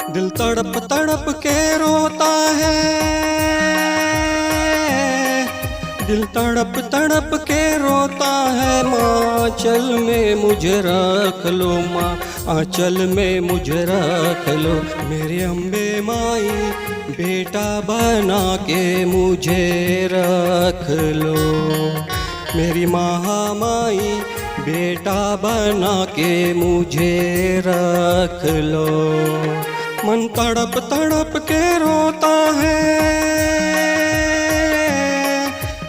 दिल तड़प तड़प के रोता है, दिल तड़प तड़प के रोता है। माँ आँचल में मुझे रख लो, माँ आँचल में मुझे रख लो। मेरे अम्बे माई बेटा बना के मुझे रख लो। मेरी महामाई बेटा बना के मुझे रख लो। मन तड़प तड़प के रोता है,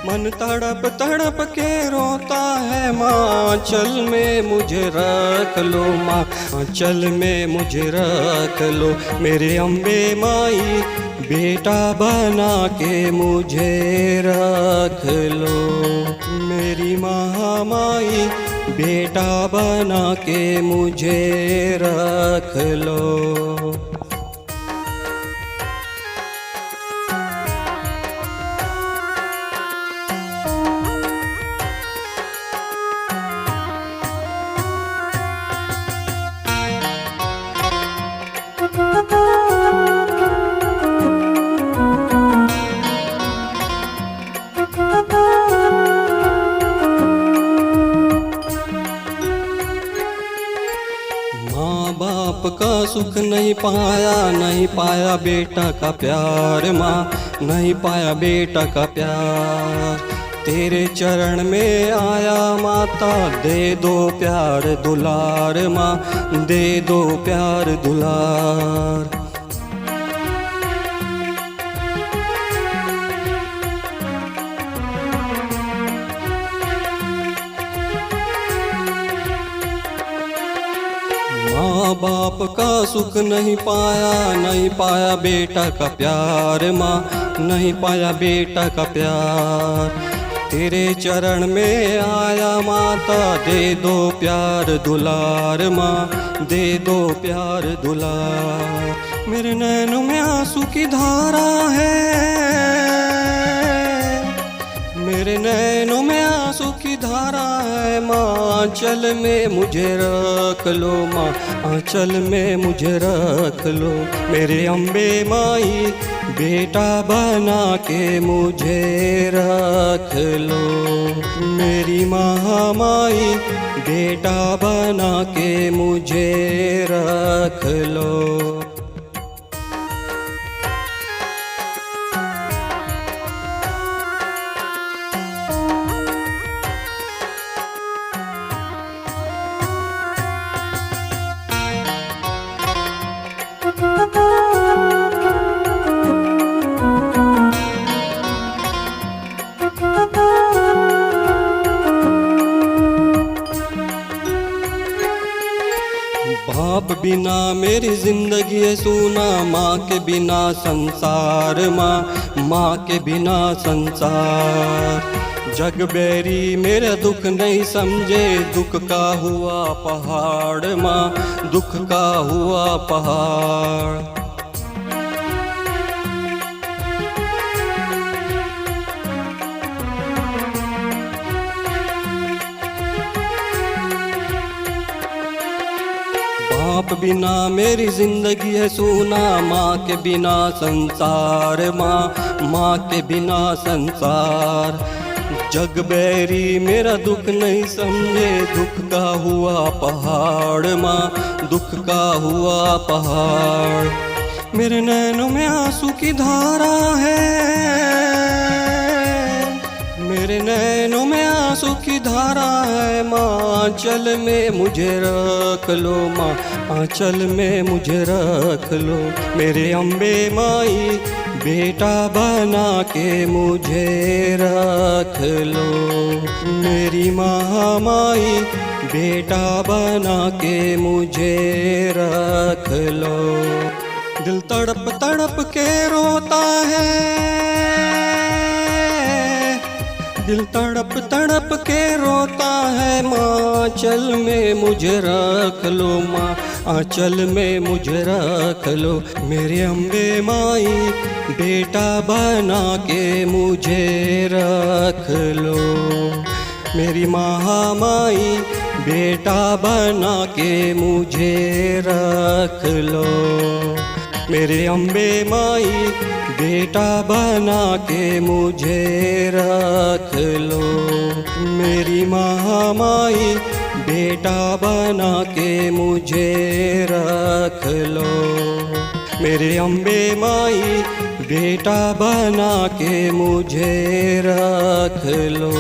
मन तड़प तड़प के रोता है। माँ आँचल में मुझे रख लो, माँ आँचल में मुझे रख लो। मेरे अम्बे माई बेटा बना के मुझे रख लो। मेरी महामाई बेटा बना के मुझे रख लो। माँ बाप का सुख नहीं पाया, नहीं पाया बेटा का प्यार। माँ नहीं पाया बेटा का प्यार। तेरे चरण में आया माता, दे दो प्यार दुलार। माँ दे दो प्यार दुलार। माँ बाप का सुख नहीं पाया, नहीं पाया बेटा का प्यार। माँ नहीं पाया बेटा का प्यार। तेरे चरण में आया माता, दे दो प्यार दुलार। माँ दे दो प्यार दुलार। मेरे नैनों में आंसू की धारा है, मेरे नैनों में आंसू की धारा है। माँ आँचल में मुझे रख लो, माँ आँचल में मुझे रख लो। मेरे अम्बे माई बेटा बना के मुझे रख लो। मेरी महामाई बेटा बना के मुझे रख लो। बाप बिना मेरी जिंदगी है सूना, माँ के बिना संसार। माँ के बिना संसार। जग बैरी मेरा दुख नहीं समझे, दुख का हुआ पहाड़। माँ दुख का हुआ पहाड़। बाप बिना मेरी जिंदगी है सूना, माँ के बिना संसार। माँ के बिना संसार। जग बैरी मेरा दुख नहीं समझे, दुख का हुआ पहाड़। माँ दुख का हुआ पहाड़। मेरे नैनों में आंसू की धारा है, मेरे नैनों में आंसू की धारा है। माँ आँचल में मुझे रख लो, माँ आँचल में मुझे रख लो। मेरे अम्बे माई बेटा बना के मुझे रख लो। मेरी महामाई बेटा बना के मुझे रख लो। दिल तड़प तड़प के रोता है, दिल तड़प तड़प के रोता है, माँ आंचल में मुझे रख लो, माँ आंचल में मुझे रख लो। मेरे अम्बे माई बेटा बना के मुझे रख लो, मेरी महामाई बेटा बना के मुझे रख लो। मेरे अम्बे माई बेटा बना के मुझे रख लो, मेरी महामाई बेटा बना के मुझे रख लो। मेरे अम्बे माई बेटा बना के मुझे रख लो,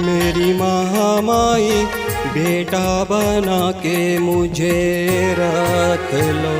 मेरी महामाई बेटा बना के मुझे रख लो।